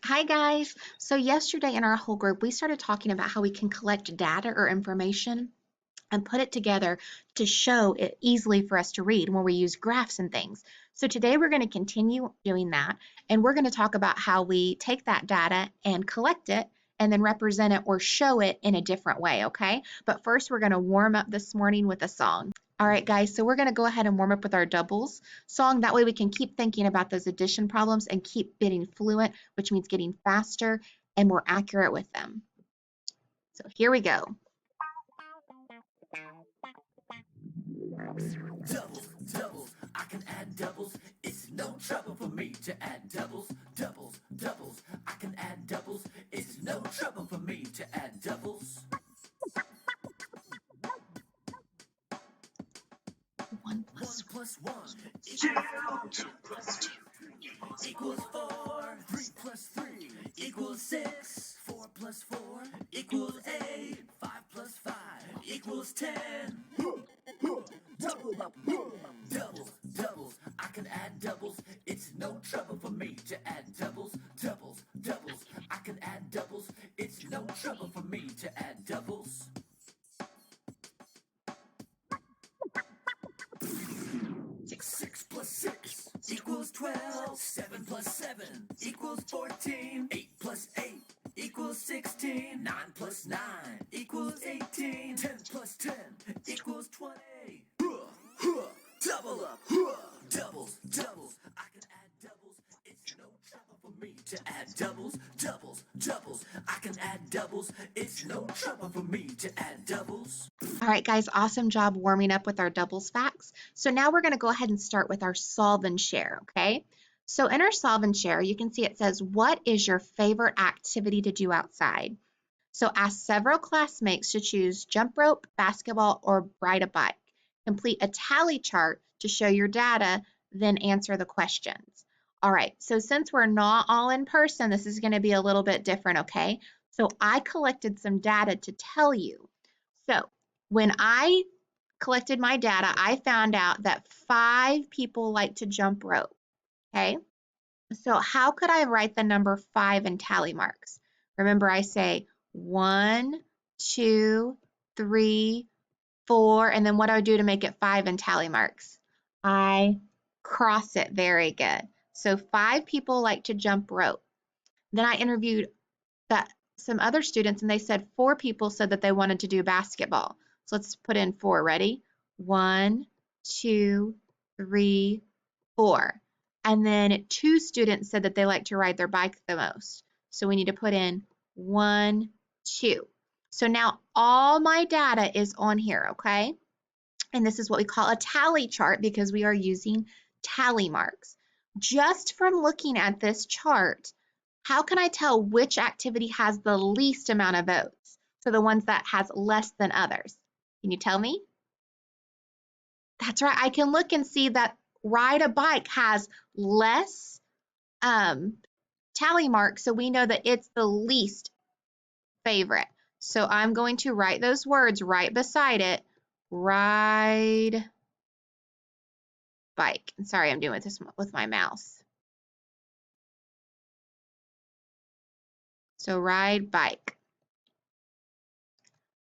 Hi guys. So yesterday in our whole group, we started talking about how we can collect data or information and put it together to show it easily for us to read when we use graphs and things. So today we're going to continue doing that, and we're going to talk about how we take that data and collect it and then represent it or show it in a different way, okay? But first we're going to warm up this morning with a song. All right, guys, so we're going to go ahead and warm up with our doubles song. That way we can keep thinking about those addition problems and keep getting fluent, which means getting faster and more accurate with them. So here we go. Doubles, doubles, I can add doubles. It's no trouble for me to add doubles. Doubles, doubles, I can add doubles. It's no trouble for me to add doubles. 1 One plus plus one 2, equals 2 plus 2 equals 4. 3 plus 3 equals 6. 4 plus 4 equals 8. 5 plus 5 equals 10. Double up, doubles, doubles. I can add doubles. It's no trouble for me to add doubles. Doubles, doubles. I can add doubles. It's no trouble for me to add doubles. 6 plus 6 equals 12. 7 plus 7 equals 14. 8 plus 8 equals 16. 9 plus 9 equals 18. 10 plus 10 equals 20. Double up. Doubles, doubles. I can add doubles. It's no trouble for me to add doubles. Doubles, doubles. I can add doubles. It's no trouble for me to add doubles. All right, guys, awesome job warming up with our doubles facts. So now we're going to go ahead and start with our Solvent Share, okay? So in our Solvent Share, you can see it says, what is your favorite activity to do outside? So ask several classmates to choose jump rope, basketball, or ride a bike. Complete a tally chart to show your data, then answer the questions. All right, so since we're not all in person, this is going to be a little bit different, okay? So I collected some data to tell you. So when I collected my data, I found out that 5 people like to jump rope, okay? So how could I write the number 5 in tally marks? Remember, I say 1, 2, 3, 4, and then what do I do to make it 5 in tally marks? I cross it. Very good. So 5 people like to jump rope. Then I interviewed some other students, and they said 4 people said that they wanted to do basketball. So let's put in 4. Ready? 1, 2, 3, 4. And then 2 students said that they like to ride their bike the most. So we need to put in 1, 2. So now all my data is on here, okay? And this is what we call a tally chart because we are using tally marks. Just from looking at this chart, how can I tell which activity has the least amount of votes? So the ones that has less than others. Can you tell me? That's right. I can look and see that ride a bike has less tally marks, so we know that it's the least favorite. So I'm going to write those words right beside it. Ride bike. Sorry, I'm doing this with my mouse. So ride bike.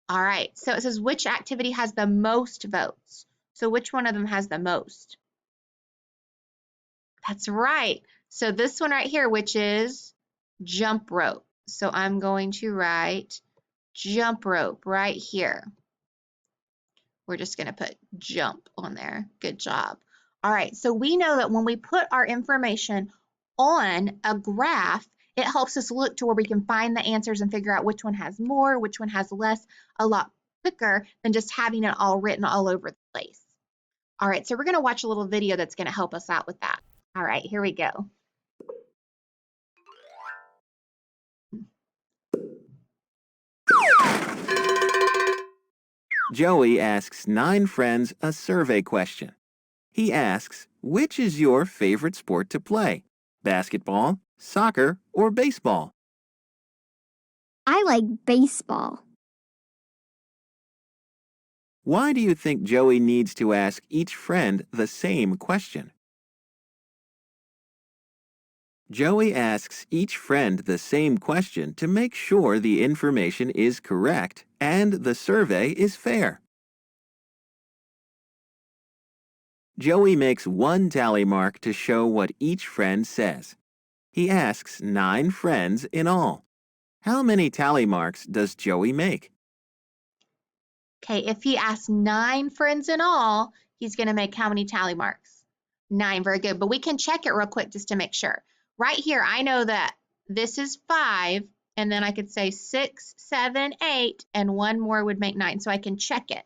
All right, so it says which activity has the most votes? So which one of them has the most? That's right. So this one right here, which is jump rope. So I'm going to write jump rope right here. We're just going to put jump on there. Good job. All right, so we know that when we put our information on a graph, it helps us look to where we can find the answers and figure out which one has more, which one has less, a lot quicker than just having it all written all over the place. All right, so we're going to watch a little video that's going to help us out with that. All right, here we go. Joey asks 9 friends a survey question. He asks, which is your favorite sport to play? Basketball, soccer, or baseball? I like baseball. Why do you think Joey needs to ask each friend the same question? Joey asks each friend the same question to make sure the information is correct and the survey is fair. Joey makes one tally mark to show what each friend says. He asks 9 friends in all. How many tally marks does Joey make? Okay, if he asks 9 friends in all, he's going to make how many tally marks? 9, very good. But we can check it real quick just to make sure. Right here, I know that this is 5, and then I could say 6, 7, 8, and one more would make 9. So I can check it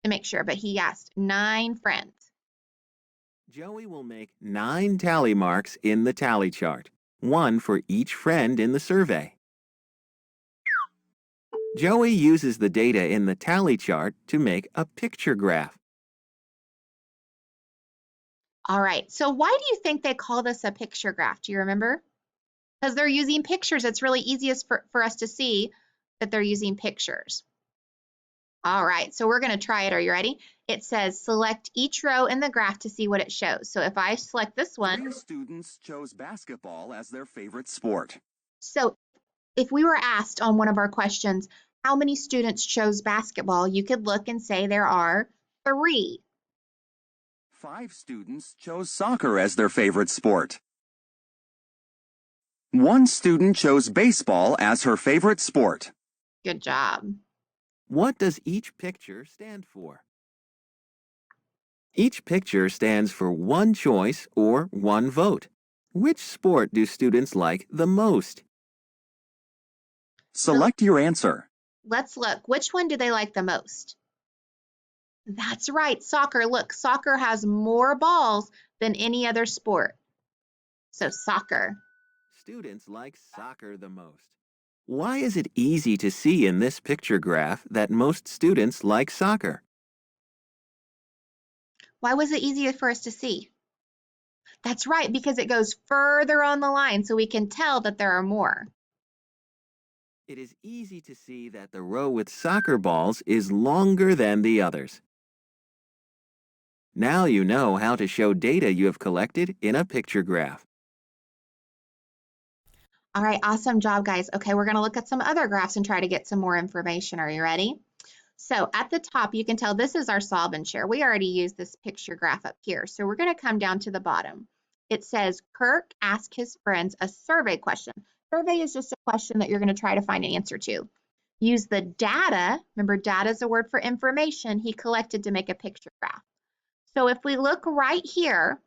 to make sure. But he asked 9 friends. Joey will make 9 tally marks in the tally chart, 1 for each friend in the survey. Joey uses the data in the tally chart to make a picture graph. All right, so why do you think they call this a picture graph? Do you remember? Because they're using pictures. It's really easiest for us to see that they're using pictures. All right, so we're going to try it. Are you ready? It says select each row in the graph to see what it shows. So if I select this one. 3 students chose basketball as their favorite sport. So if we were asked on one of our questions, how many students chose basketball, you could look and say there are 3. 5 students chose soccer as their favorite sport. 1 student chose baseball as her favorite sport. Good job. What does each picture stand for? Each picture stands for one choice or one vote. Which sport do students like the most? Select your answer. Let's look. Which one do they like the most? That's right, soccer. Look, soccer has more balls than any other sport. So soccer. Students like soccer the most. Why is it easy to see in this picture graph that most students like soccer? Why was it easier for us to see? That's right, because it goes further on the line, so we can tell that there are more. It is easy to see that the row with soccer balls is longer than the others. Now you know how to show data you have collected in a picture graph. All right, awesome job, guys. Okay, we're going to look at some other graphs and try to get some more information. Are you ready? So at the top, you can tell this is our Solvent Share. We already used this picture graph up here. So we're going to come down to the bottom. It says, Kirk asked his friends a survey question. Survey is just a question that you're going to try to find an answer to. Use the data, remember data is a word for information, he collected to make a picture graph. So if we look right here,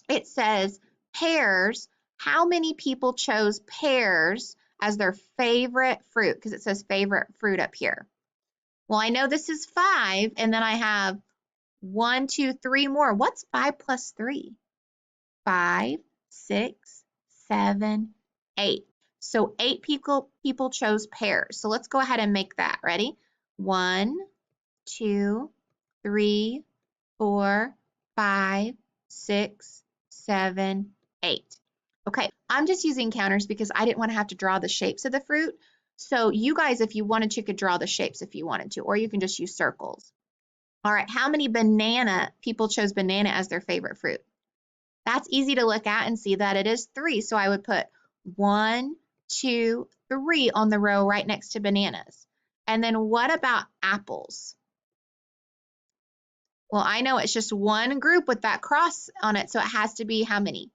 it says pears. How many people chose pears as their favorite fruit? Because it says favorite fruit up here. Well, I know this is 5, and then I have 1, 2, 3 more. What's 5 plus 3? 5, 6, 7, 8. So 8 people chose pears. So let's go ahead and make that. Ready? 1, 2, 3, 4, 5, 6, 7, 8. Okay, I'm just using counters because I didn't want to have to draw the shapes of the fruit. So you guys, if you wanted to, could draw the shapes if you wanted to, or you can just use circles. All right, how many people chose banana as their favorite fruit? That's easy to look at and see that it is 3. So I would put 1, 2, 3 on the row right next to bananas. And then what about apples? Well, I know it's just one group with that cross on it, so it has to be how many?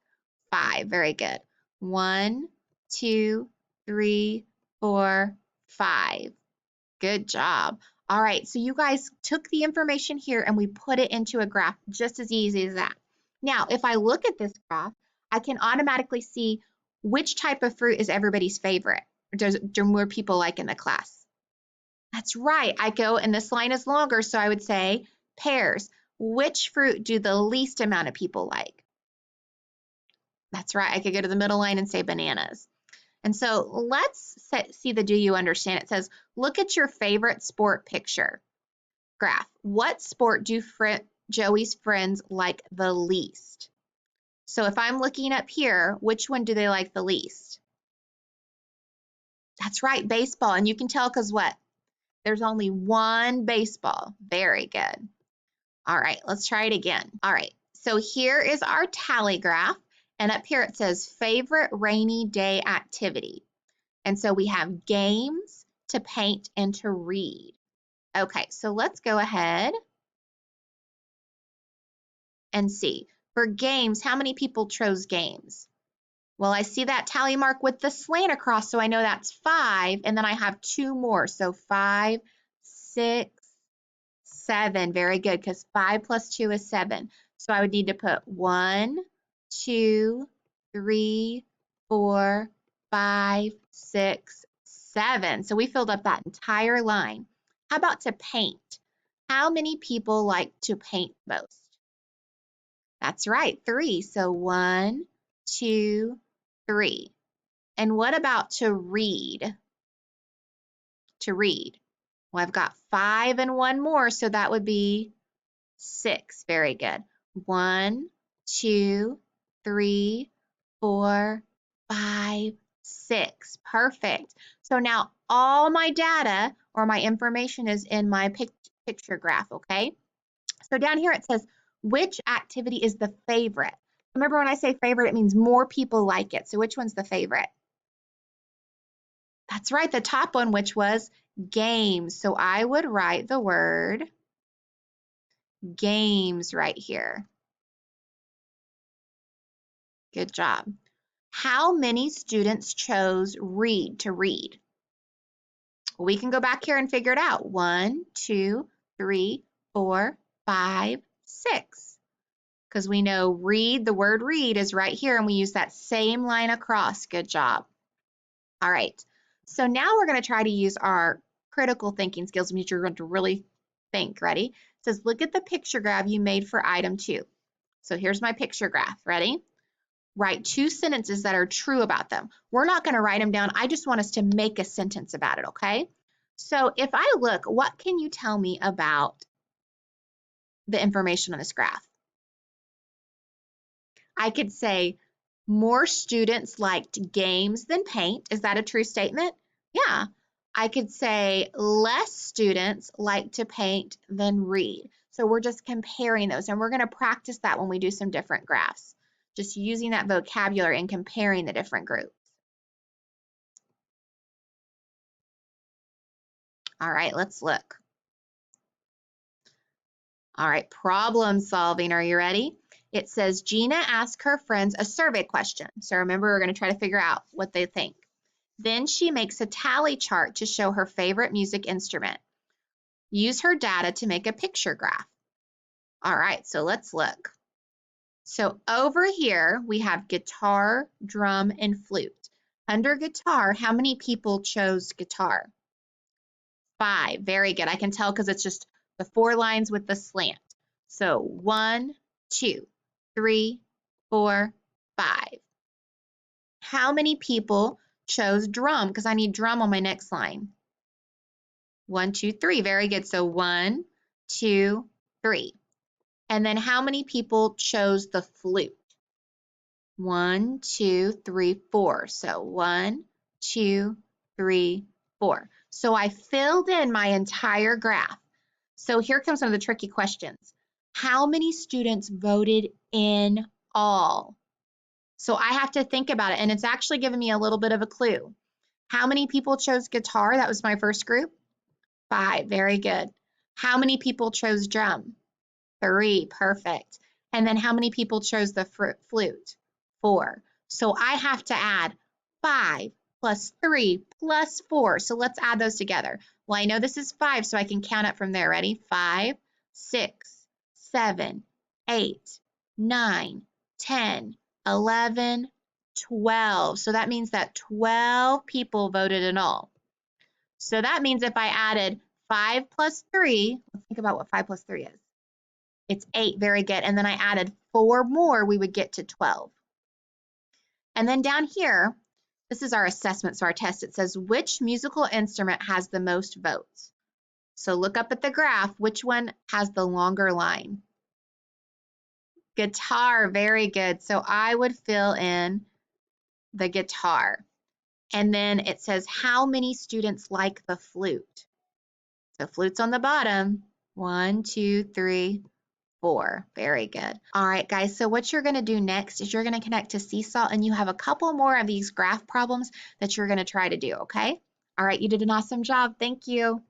5. Very good. 1, 2, 3, 4, 5. Good job. All right, so you guys took the information here and we put it into a graph just as easy as that. Now, if I look at this graph, I can automatically see which type of fruit is everybody's favorite. Do more people like in the class? That's right. I go, and this line is longer, so I would say pears. Which fruit do the least amount of people like? That's right. I could go to the middle line and say bananas. And so let's see the do you understand. It says, look at your favorite sport picture graph. What sport do Joey's friends like the least? So if I'm looking up here, which one do they like the least? That's right, baseball. And you can tell because what? There's only one baseball. Very good. All right, let's try it again. All right, so here is our tally graph. And up here it says favorite rainy day activity. And so we have games, to paint, and to read. Okay, so let's go ahead and see. For games, how many people chose games? Well, I see that tally mark with the slant across, so I know that's 5, and then I have 2 more. So 5, 6, 7. Very good, because 5 plus 2 is 7. So I would need to put 1, 2, 3, 4, 5, 6, 7. So we filled up that entire line. How about to paint? How many people like to paint most? That's right, 3. So 1, 2, 3. And what about to read? To read. Well, I've got 5 and 1 more, so that would be 6. Very good. 1, 2, 3, 4, 5, 6. Perfect. So now all my data or my information is in my picture graph, okay? So down here it says, which activity is the favorite? Remember when I say favorite, it means more people like it. So which one's the favorite? That's right, the top one, which was games. So I would write the word games right here. Good job. How many students chose read to read? Well, we can go back here and figure it out. 1, 2, 3, 4, 5, 6. Because we know read, the word read is right here, and we use that same line across. Good job. All right. So now we're going to try to use our critical thinking skills, which you're going to really think. Ready? It says, look at the picture graph you made for item 2. So here's my picture graph. Ready? Write 2 sentences that are true about them. We're not going to write them down. I just want us to make a sentence about it, okay? So if I look, what can you tell me about the information on this graph? I could say more students liked games than paint. Is that a true statement? Yeah. I could say less students like to paint than read. So we're just comparing those, and we're going to practice that when we do some different graphs. Just using that vocabulary and comparing the different groups. All right, let's look. All right, problem solving. Are you ready? It says Gina asked her friends a survey question. So remember, we're going to try to figure out what they think. Then she makes a tally chart to show her favorite music instrument. Use her data to make a picture graph. All right, so let's look. So over here, we have guitar, drum, and flute. Under guitar, how many people chose guitar? 5. Very good. I can tell because it's just the 4 lines with the slant. So 1, 2, 3, 4, 5. How many people chose drum? Because I need drum on my next line. 1, 2, 3. Very good. So 1, 2, 3. And then how many people chose the flute? 1, 2, 3, 4. So 1, 2, 3, 4. So I filled in my entire graph. So here comes some of the tricky questions. How many students voted in all? So I have to think about it, and it's actually given me a little bit of a clue. How many people chose guitar? That was my first group. 5. Very good. How many people chose drum? 3. Perfect. And then how many people chose the flute? 4. So I have to add 5 plus 3 plus 4. So let's add those together. Well, I know this is 5, so I can count it from there. Ready? 5, 6, 7, 8, 9, 10, 11, 12. So that means that 12 people voted in all. So that means if I added 5 plus 3, let's think about what 5 plus 3 is. It's 8, very good. And then I added 4 more, we would get to 12. And then down here, this is our assessment, so our test. It says, which musical instrument has the most votes? So look up at the graph, which one has the longer line? Guitar, very good. So I would fill in the guitar. And then it says, how many students like the flute? So flute's on the bottom. 1, 2, 3, 4. Very good. All right, guys, so what you're going to do next is you're going to connect to Seesaw, and you have a couple more of these graph problems that you're going to try to do, okay? All right, you did an awesome job. Thank you.